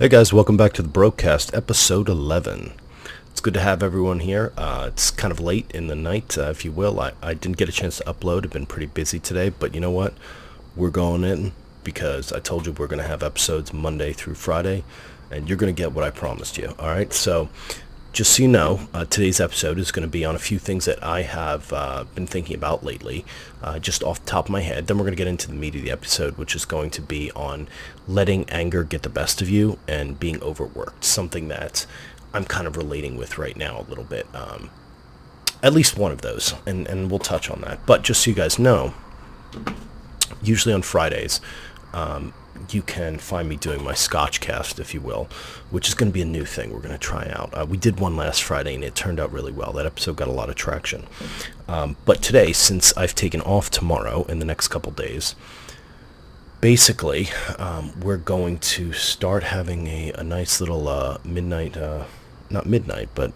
Hey guys, welcome back to the Broadcast, episode 11. It's good to have everyone here. It's kind of late in the night, if you will. I didn't get a chance to upload. I've been pretty busy today, but you know what? We're going in because I told you we're going to have episodes Monday through Friday, and you're going to get what I promised you, alright? So, just so you know, today's episode is going to be on a few things that I have been thinking about lately, just off the top of my head. Then we're going to get into the meat of the episode, which is going to be on letting anger get the best of you and being overworked, something that I'm kind of relating with right now a little bit. At least one of those, and we'll touch on that. But just so you guys know, usually on Fridays, you can find me doing my Scotch Cast, if you will, which is going to be a new thing we're going to try out. We did one last Friday, and it turned out really well. That episode got a lot of traction. But today, since I've taken off tomorrow in the next couple days, basically, we're going to start having a nice little midnight, not midnight, but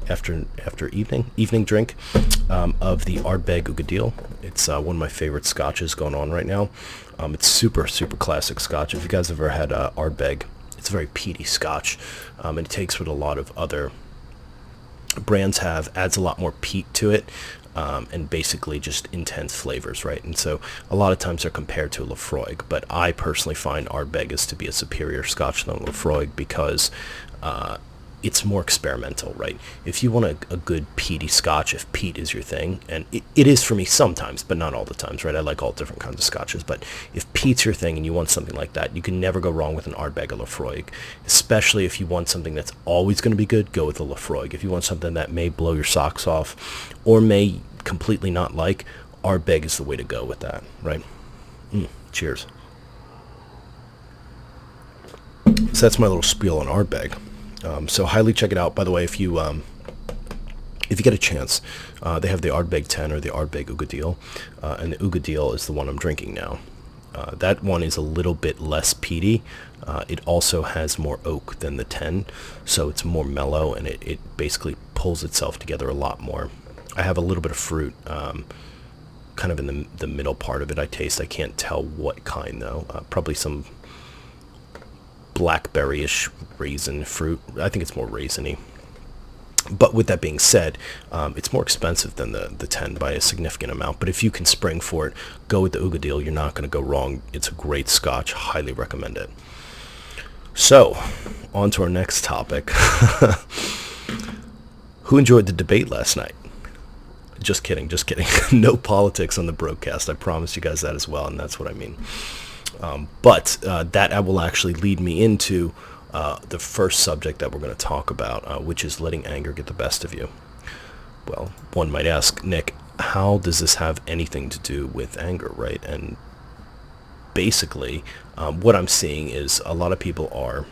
after evening drink of the Ardbeg Ugadil. It's one of my favorite scotches going on right now. It's super classic scotch. If you guys have ever had Ardbeg, it's a very peaty scotch, and it takes what a lot of other brands have, adds a lot more peat to it, and basically just intense flavors, right? And so a lot of times they're compared to Lafroig, but I personally find Ardbeg is to be a superior scotch than Lafroig because it's more experimental, right? If you want a good peaty scotch, if peat is your thing, and it is for me sometimes, but not all the times, right? I like all different kinds of scotches, but if peat's your thing and you want something like that, you can never go wrong with an Ardbeg or Lafroig, especially if you want something that's always going to be good, go with a Lafroig. If you want something that may blow your socks off or may completely not like, Ardbeg is the way to go with that, right? Cheers. So that's my little spiel on Ardbeg. So highly check it out. By the way, if you get a chance, they have the Ardbeg 10 or the Ardbeg Ugadil, and the Ugadil is the one I'm drinking now. That one is a little bit less peaty. It also has more oak than the 10, so it's more mellow, and it basically pulls itself together a lot more. I have a little bit of fruit, kind of in the middle part of it I taste. I can't tell what kind, though. Probably some blackberry-ish raisin fruit. I think it's more raisiny. But with that being said, it's more expensive than the 10 by a significant amount. But if you can spring for it, go with the Ugadil. You're not going to go wrong. It's a great scotch. Highly recommend it. So, on to our next topic. Who enjoyed the debate last night? Just kidding. No politics on the broadcast. I promise you guys that as well, and that's what I mean. But that will actually lead me into the first subject that we're going to talk about, which is letting anger get the best of you. Well, one might ask, Nick, how does this have anything to do with anger, right? And basically, what I'm seeing is a lot of people are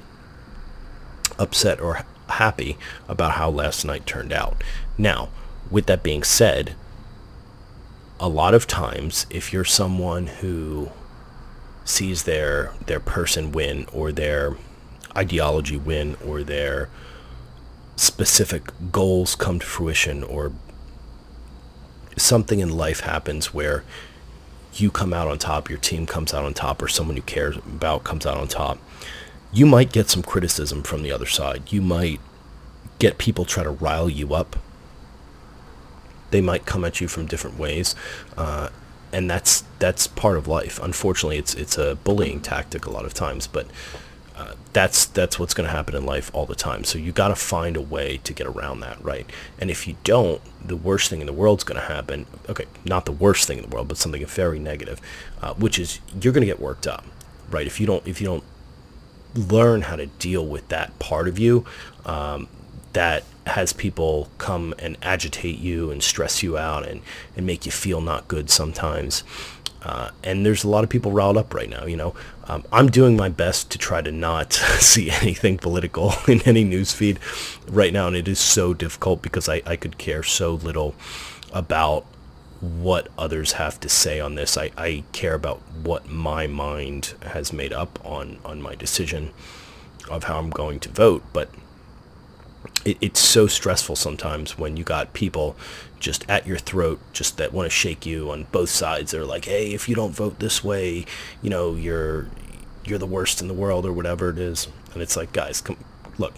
upset or happy about how last night turned out. Now, with that being said, a lot of times, if you're someone who sees their person win, or their ideology win, or their specific goals come to fruition, or something in life happens where you come out on top, your team comes out on top, or someone you care about comes out on top, you might get some criticism from the other side. You might get people try to rile you up. They might come at you from different ways, and that's part of life. Unfortunately, it's a bullying tactic a lot of times, but that's what's going to happen in life all the time. So you got to find a way to get around that, right? And if you don't, the worst thing in the world's going to happen. Okay, not the worst thing in the world, but something very negative, which is you're going to get worked up, right? If you don't learn how to deal with that part of you, that has people come and agitate you and stress you out and make you feel not good sometimes. And there's a lot of people riled up right now, I'm doing my best to try to not see anything political in any news feed right now, and it is so difficult because I could care so little about what others have to say on this. I care about what my mind has made up on my decision of how I'm going to vote, but it's so stressful sometimes when you got people just at your throat, just that want to shake you on both sides. They're like, hey, if you don't vote this way, you're you're the worst in the world or whatever it is. And it's like, guys, look,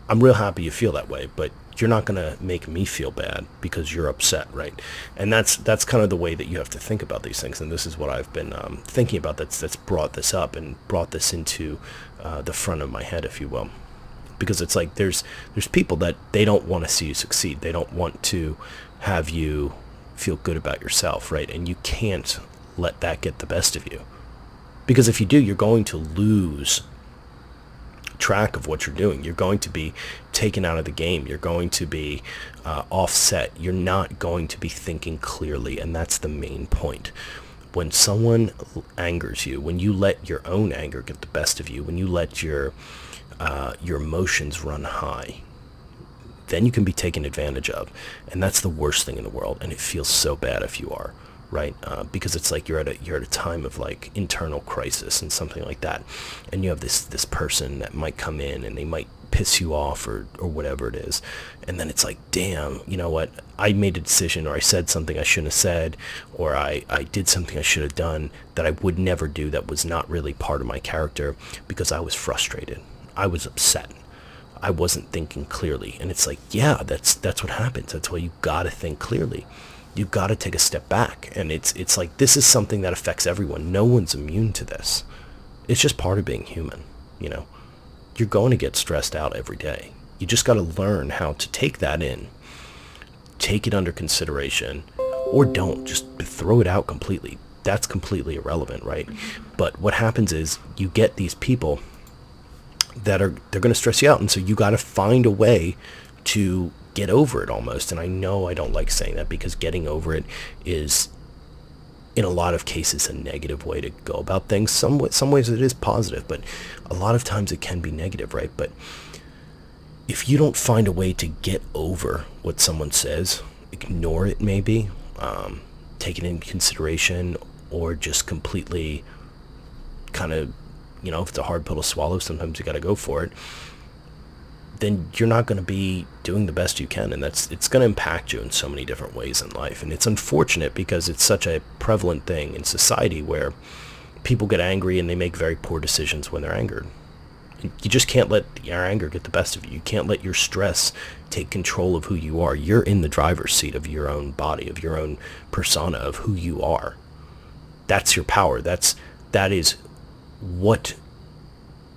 I'm real happy you feel that way, but you're not going to make me feel bad because you're upset, right? And that's kind of the way that you have to think about these things. And this is what I've been thinking about that's brought this up and brought this into the front of my head, if you will. Because it's like there's people that they don't want to see you succeed. They don't want to have you feel good about yourself, right? And you can't let that get the best of you. Because if you do, you're going to lose track of what you're doing. You're going to be taken out of the game. You're going to be offset. You're not going to be thinking clearly, and that's the main point. When someone angers you, when you let your own anger get the best of you, when you let your emotions run high, then you can be taken advantage of, and that's the worst thing in the world. And it feels so bad if you are, right? Because it's like you're at a time of like internal crisis and something like that, and you have this person that might come in and they might piss you off or whatever it is, and then it's like, damn, you know what? I made a decision, or I said something I shouldn't have said, or I did something I should have done that I would never do, that was not really part of my character, because I was frustrated. I was upset. I wasn't thinking clearly. And it's like, yeah, that's what happens. That's why you got to think clearly. You've got to take a step back. And it's like, this is something that affects everyone. No one's immune to this. It's just part of being human, you know. You're going to get stressed out every day. You just got to learn how to take that in, take it under consideration, or don't. Just throw it out completely. That's completely irrelevant, right? But what happens is you get these people that they're going to stress you out, and so you got to find a way to get over it almost. And I know I don't like saying that, because getting over it is in a lot of cases a negative way to go about things. Some ways it is positive, but a lot of times it can be negative, right? But if you don't find a way to get over what someone says, ignore it maybe, take it into consideration, or just completely kind of, you know, if it's a hard pill to swallow, sometimes you got to go for it, then you're not going to be doing the best you can. And it's going to impact you in so many different ways in life. And it's unfortunate because it's such a prevalent thing in society where people get angry and they make very poor decisions when they're angered. You just can't let your anger get the best of you. You can't let your stress take control of who you are. You're in the driver's seat of your own body, of your own persona, of who you are. That's your power. That is what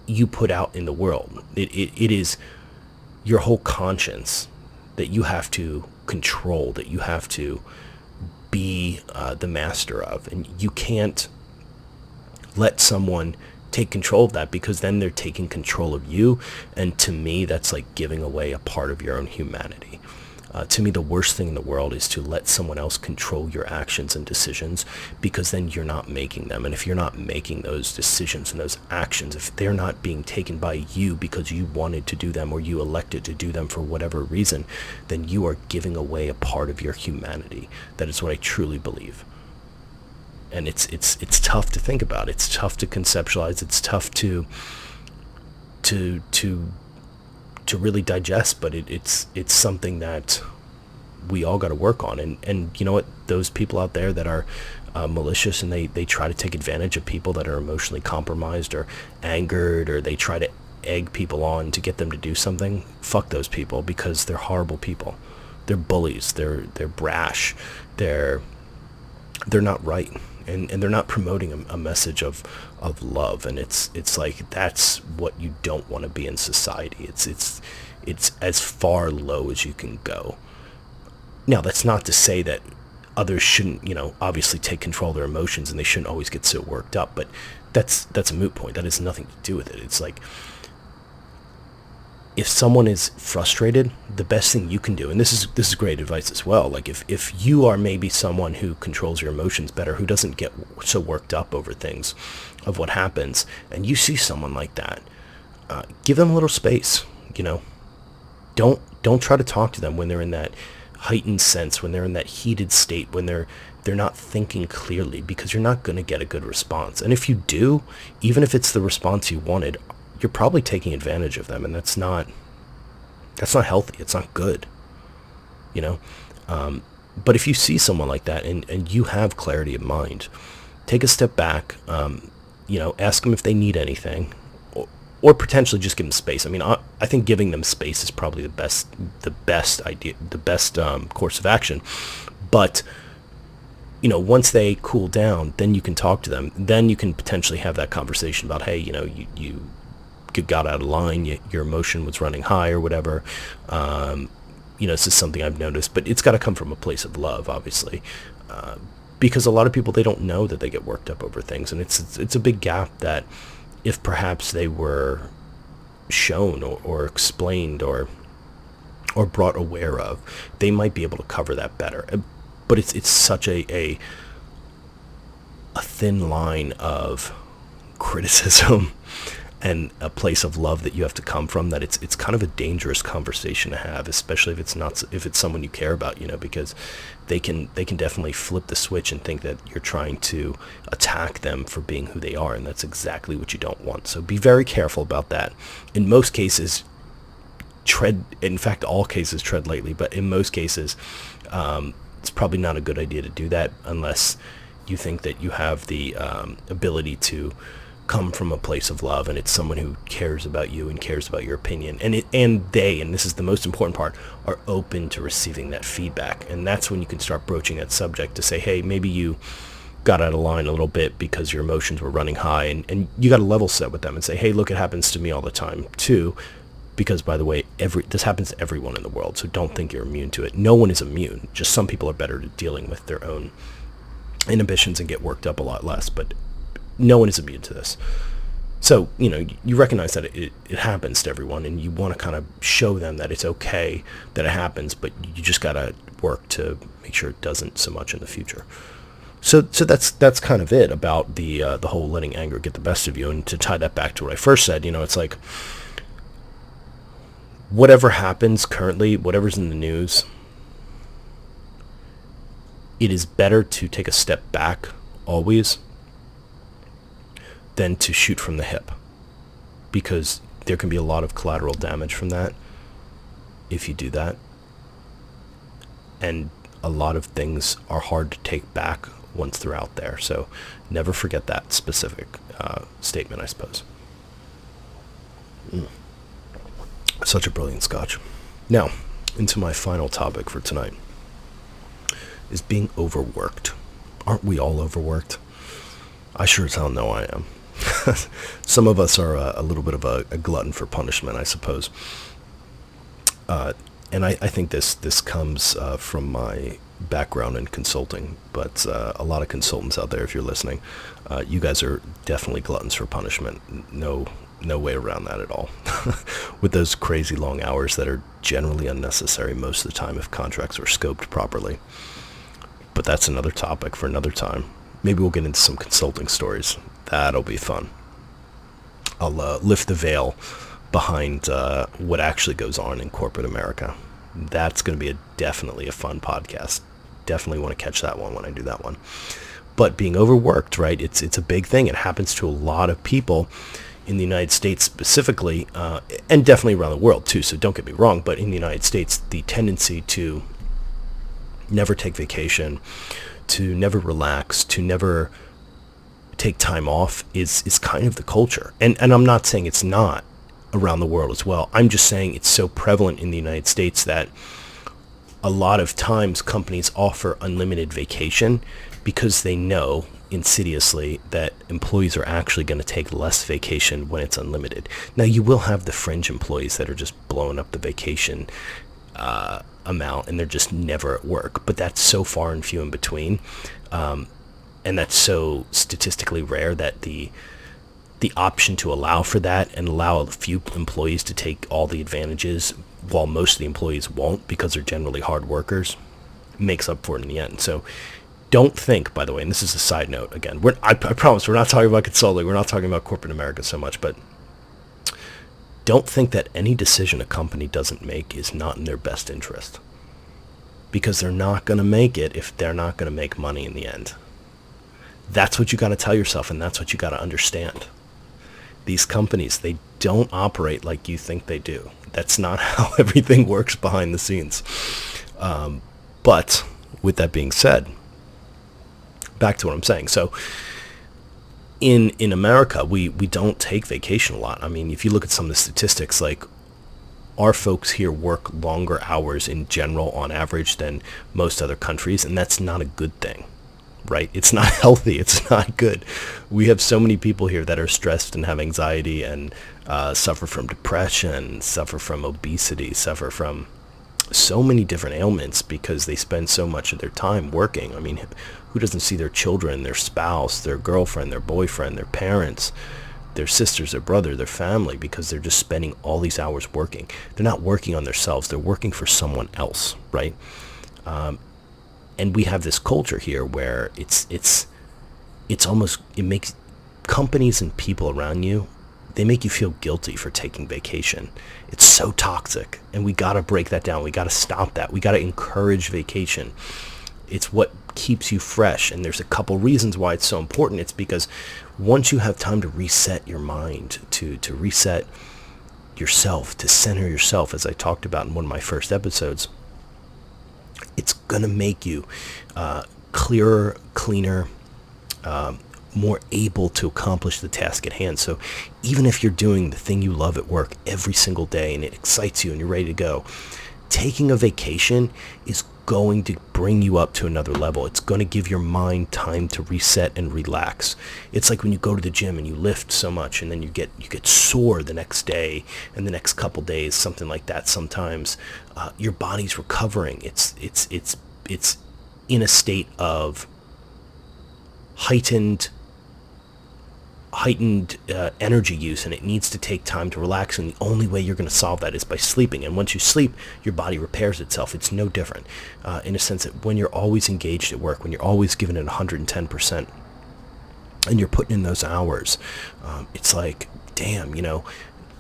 you put out in the world. It is your whole conscience that you have to control, that you have to be the master of. And you can't let someone take control of that, because then they're taking control of you. And to me, that's like giving away a part of your own humanity. To me, the worst thing in the world is to let someone else control your actions and decisions, because then you're not making them. And if you're not making those decisions and those actions, if they're not being taken by you because you wanted to do them or you elected to do them for whatever reason, then you are giving away a part of your humanity. That is what I truly believe. And it's tough to think about. It's tough to conceptualize. It's tough to really digest, but it's something that we all got to work on. And you know what, those people out there that are malicious and they try to take advantage of people that are emotionally compromised or angered, or they try to egg people on to get them to do something, fuck those people, because they're horrible people. They're bullies. They're brash. They're not right. And they're not promoting a message of love. And it's like, that's what you don't want to be in society. It's as far low as you can go. Now, that's not to say that others shouldn't, you know, obviously take control of their emotions, and they shouldn't always get so worked up. But that's a moot point. That has nothing to do with it. It's like, if someone is frustrated, the best thing you can do, and this is great advice as well, like if you are maybe someone who controls your emotions better, who doesn't get so worked up over things of what happens, and you see someone like that, give them a little space, you know. Don't try to talk to them when they're in that heightened sense, when they're in that heated state, when they're not thinking clearly, because you're not going to get a good response. And if you do, even if it's the response you wanted, you're probably taking advantage of them, and that's not healthy. It's not good, you know. But if you see someone like that and you have clarity of mind, take a step back. ask them if they need anything, or potentially just give them space. I mean, I think giving them space is probably the best idea, the best course of action. But once they cool down, then you can talk to them. Then you can potentially have that conversation about, hey, you got out of line, your emotion was running high or whatever. This is something I've noticed, but it's got to come from a place of love, obviously, because a lot of people, they don't know that they get worked up over things, and it's a big gap that if perhaps they were shown or explained or brought aware of, they might be able to cover that better. But it's such a thin line of criticism and a place of love that you have to come from, that it's kind of a dangerous conversation to have, especially if it's someone you care about, because they can definitely flip the switch and think that you're trying to attack them for being who they are, and that's exactly what you don't want. So be very careful about that. In most cases, all cases tread lightly, but in most cases, it's probably not a good idea to do that unless you think that you have the ability to come from a place of love, and it's someone who cares about you and cares about your opinion, and this is the most important part, are open to receiving that feedback. And that's when you can start broaching that subject to say, hey, maybe you got out of line a little bit because your emotions were running high, and you got to level set with them and say, hey, look, it happens to me all the time too, because, by the way, this happens to everyone in the world, so don't think you're immune to it. No one is immune. Just some people are better at dealing with their own inhibitions and get worked up a lot less, but no one is immune to this. So, you recognize that it happens to everyone, and you want to kind of show them that it's okay that it happens, but you just got to work to make sure it doesn't so much in the future. So that's kind of it about the whole letting anger get the best of you. And to tie that back to what I first said, it's like, whatever happens currently, whatever's in the news, it is better to take a step back always than to shoot from the hip, because there can be a lot of collateral damage from that if you do that, and a lot of things are hard to take back once they're out there. So never forget that specific statement, I suppose. Such a brilliant scotch. Now, into my final topic for tonight is being overworked. Aren't we all overworked? I sure as hell know I am. Some of us are a little bit of a glutton for punishment, I suppose. And I think this comes from my background in consulting, but a lot of consultants out there, if you're listening, you guys are definitely gluttons for punishment. No way around that at all. With those crazy long hours that are generally unnecessary most of the time if contracts are scoped properly. But that's another topic for another time. Maybe we'll get into some consulting stories. That'll be fun. I'll lift the veil behind what actually goes on in corporate America. That's going to be definitely a fun podcast. Definitely want to catch that one when I do that one. But being overworked, right? It's a big thing. It happens to a lot of people in the United States specifically, and definitely around the world too. So don't get me wrong, but in the United States, the tendency to never take vacation, to never relax, to never take time off is kind of the culture. And I'm not saying it's not around the world as well. I'm just saying it's so prevalent in the United States that a lot of times companies offer unlimited vacation because they know insidiously that employees are actually going to take less vacation when it's unlimited. Now, you will have the fringe employees that are just blowing up the vacation amount and they're just never at work, but that's so far and few in between, and that's so statistically rare that the option to allow for that and allow a few employees to take all the advantages while most of the employees won't because they're generally hard workers makes up for it in the end. So don't think, by the way, and this is a side note again, I promise we're not talking about consulting, we're not talking about corporate America so much, but don't think that any decision a company doesn't make is not in their best interest, because they're not going to make it if they're not going to make money in the end. That's what you got to tell yourself, and that's what you got to understand. These companies, they don't operate like you think they do. That's not how everything works behind the scenes. But with that being said, back to what I'm saying. So in America, we don't take vacation a lot. I mean, if you look at some of the statistics, like our folks here work longer hours in general on average than most other countries, and that's not a good thing, right? It's not healthy. It's not good. We have so many people here that are stressed and have anxiety and suffer from depression, suffer from obesity, suffer from so many different ailments because they spend so much of their time working. I mean, who doesn't see their children, their spouse, their girlfriend, their boyfriend, their parents, their sisters, their brother, their family, because they're just spending all these hours working. They're not working on themselves. They're working for someone else, right? And we have this culture here where it's almost, it makes companies and people around you, they make you feel guilty for taking vacation. It's so toxic, and we got to break that down. We got to stop that. We got to encourage vacation. It's what keeps you fresh, and there's a couple reasons why it's so important. It's because once you have time to reset your mind, to reset yourself, to center yourself, as I talked about in one of my first episodes, it's going to make you clearer, cleaner, more able to accomplish the task at hand. So even if you're doing the thing you love at work every single day and it excites you and you're ready to go, taking a vacation is going to bring you up to another level. It's going to give your mind time to reset and relax. It's like when you go to the gym and you lift so much and then you get sore the next day and the next couple days, something like that. Sometimes your body's recovering. It's in a state of heightened energy use, and it needs to take time to relax, and the only way you're going to solve that is by sleeping. And once you sleep, your body repairs itself. It's no different in a sense that when you're always engaged at work, when you're always giving it 110% and you're putting in those hours, it's like, damn,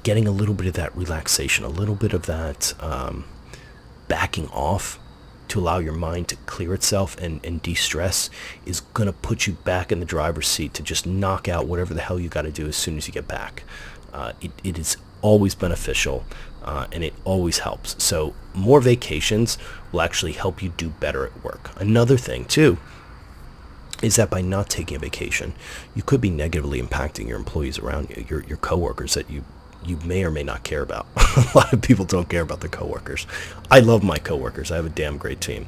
getting a little bit of that relaxation, a little bit of that backing off to allow your mind to clear itself and de-stress is going to put you back in the driver's seat to just knock out whatever the hell you got to do as soon as you get back. It is always beneficial, and it always helps. So more vacations will actually help you do better at work. Another thing, too, is that by not taking a vacation, you could be negatively impacting your employees around you, your coworkers that you may or may not care about. A lot of people don't care about their coworkers. I love my coworkers. I have a damn great team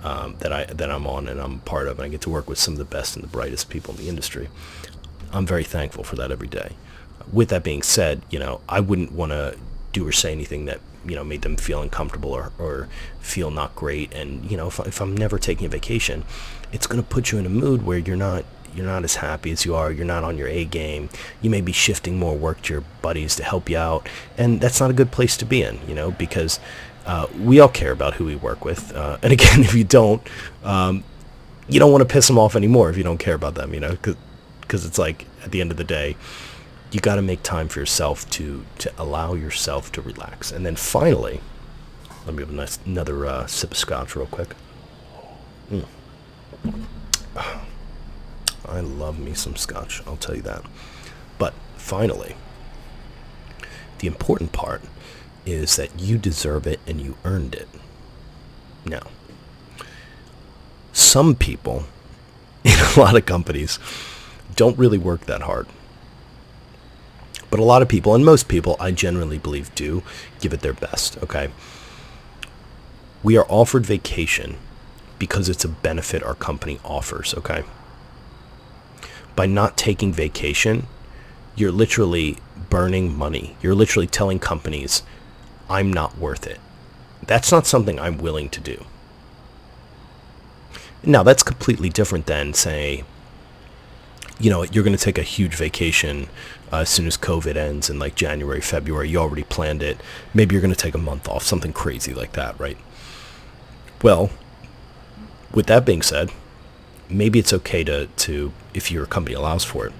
that I'm on and I'm part of, and I get to work with some of the best and the brightest people in the industry. I'm very thankful for that every day. With that being said, I wouldn't want to do or say anything that made them feel uncomfortable or feel not great. And if I'm never taking a vacation, it's going to put you in a mood where you're not as happy as you are. You're not on your A game. You may be shifting more work to your buddies to help you out, and that's not a good place to be in, because we all care about who we work with. And again, if you don't want to piss them off anymore if you don't care about them, because it's like at the end of the day, you got to make time for yourself to allow yourself to relax. And then finally, let me have another sip of scotch real quick. I love me some scotch, I'll tell you that. But finally, the important part is that you deserve it and you earned it. Now, some people in a lot of companies don't really work that hard. But a lot of people, and most people, I genuinely believe, do give it their best, okay? We are offered vacation because it's a benefit our company offers, okay? By not taking vacation, you're literally burning money. You're literally telling companies, I'm not worth it. That's not something I'm willing to do. Now, that's completely different than, say, you're going to take a huge vacation as soon as COVID ends in like January, February. You already planned it. Maybe you're going to take a month off, something crazy like that, right? Well, with that being said, maybe it's okay to, if your company allows for it,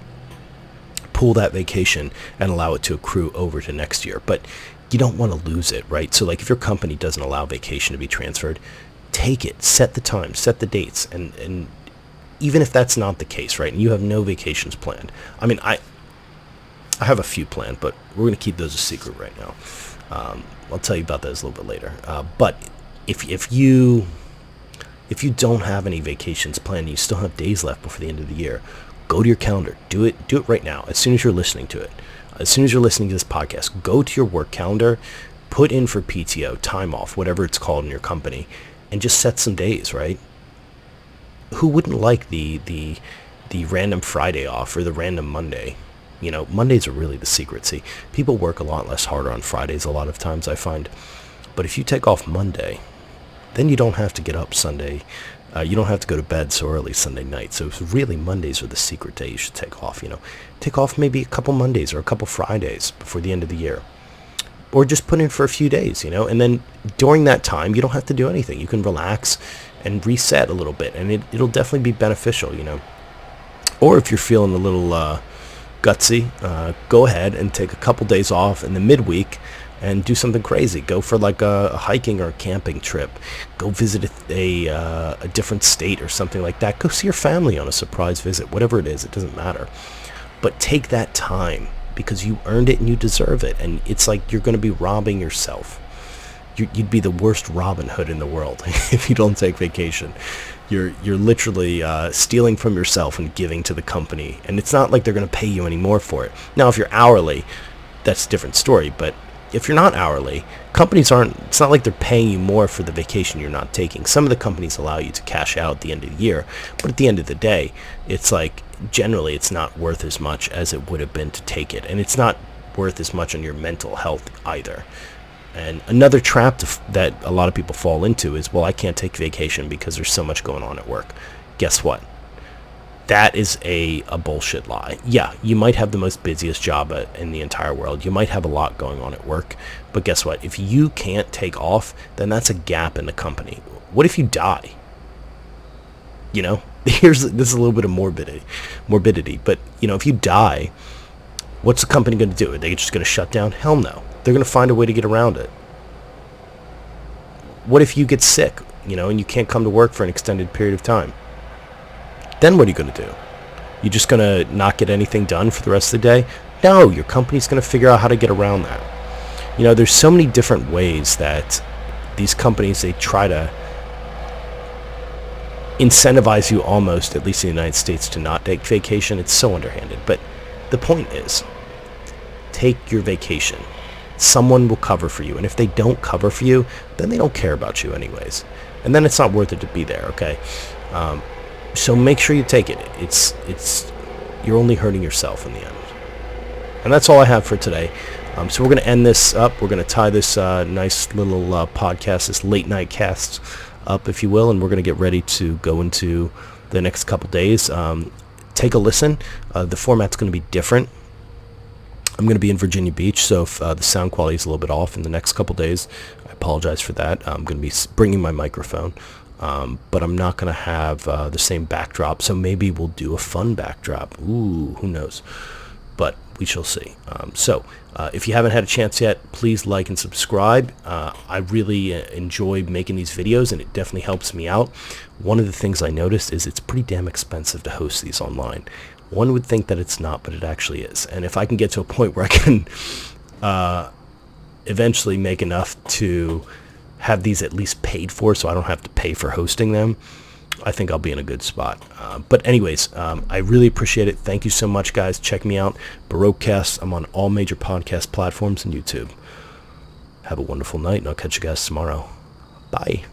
pull that vacation and allow it to accrue over to next year. But you don't want to lose it, right? So like if your company doesn't allow vacation to be transferred, take it, set the time, set the dates. And even if that's not the case, right, and you have no vacations planned. I mean, I have a few planned, but we're going to keep those a secret right now. I'll tell you about those a little bit later. But if you don't have any vacations planned, you still have days left before the end of the year, Go to your calendar. Do it right now. As soon as you're listening to it, as soon as you're listening to this podcast, go to your work calendar, put in for PTO, time off, whatever it's called in your company, and just set some days, right? Who wouldn't like the random Friday off or the random Monday? You know, Mondays are really the secret. See, people work a lot less harder on Fridays a lot of times, I find. But if you take off Monday, then you don't have to get up Sunday. You don't have to go to bed so early Sunday night. So really, Mondays are the secret day you should take off. You know, take off maybe a couple Mondays or a couple Fridays before the end of the year. Or just put in for a few days, you know, and then during that time, you don't have to do anything. You can relax and reset a little bit, and it'll definitely be beneficial, you know. Or if you're feeling a little gutsy, go ahead and take a couple days off in the midweek and do something crazy. Go for like a hiking or a camping trip. Go visit a different state or something like that. Go see your family on a surprise visit. Whatever it is, it doesn't matter. But take that time because you earned it and you deserve it. And it's like you're going to be robbing yourself. You'd be the worst Robin Hood in the world if you don't take vacation. You're literally stealing from yourself and giving to the company. And it's not like they're going to pay you any more for it. Now, if you're hourly, that's a different story. But if you're not hourly, companies aren't, it's not like they're paying you more for the vacation you're not taking. Some of the companies allow you to cash out at the end of the year. But at the end of the day, it's like generally it's not worth as much as it would have been to take it. And it's not worth as much on your mental health either. And another trap that a lot of people fall into is, well, I can't take vacation because there's so much going on at work. Guess what? That is a bullshit lie. Yeah, you might have the most busiest job in the entire world. You might have a lot going on at work. But guess what? If you can't take off, then that's a gap in the company. What if you die? You know, this is a little bit of morbidity. But, you know, if you die, what's the company going to do? Are they just going to shut down? Hell no. They're going to find a way to get around it. What if you get sick, you know, and you can't come to work for an extended period of time? Then what are you going to do? You just going to not get anything done for the rest of the day? No, your company's going to figure out how to get around that. You know, there's so many different ways that these companies, they try to incentivize you almost, at least in the United States, to not take vacation. It's so underhanded. But the point is, take your vacation. Someone will cover for you. And if they don't cover for you, then they don't care about you anyways. And then it's not worth it to be there, okay? So make sure you take it. It's you're only hurting yourself in the end. And that's all I have for today. So we're going to end this up. We're going to tie this nice little podcast, this late night cast up, if you will, and we're going to get ready to go into the next couple days. Take a listen. The format's going to be different. I'm going to be in Virginia Beach, so if the sound quality is a little bit off in the next couple days, I apologize for that. I'm going to be bringing my microphone, but I'm not going to have the same backdrop, so maybe we'll do a fun backdrop. Ooh, who knows? But we shall see. So if you haven't had a chance yet, please like and subscribe. I really enjoy making these videos, and it definitely helps me out. One of the things I noticed is it's pretty damn expensive to host these online. One would think that it's not, but it actually is. And if I can get to a point where I can eventually make enough to have these at least paid for so I don't have to pay for hosting them, I think I'll be in a good spot. But anyways, I really appreciate it. Thank you so much, guys. Check me out. Baroque Cast. I'm on all major podcast platforms and YouTube. Have a wonderful night, and I'll catch you guys tomorrow. Bye.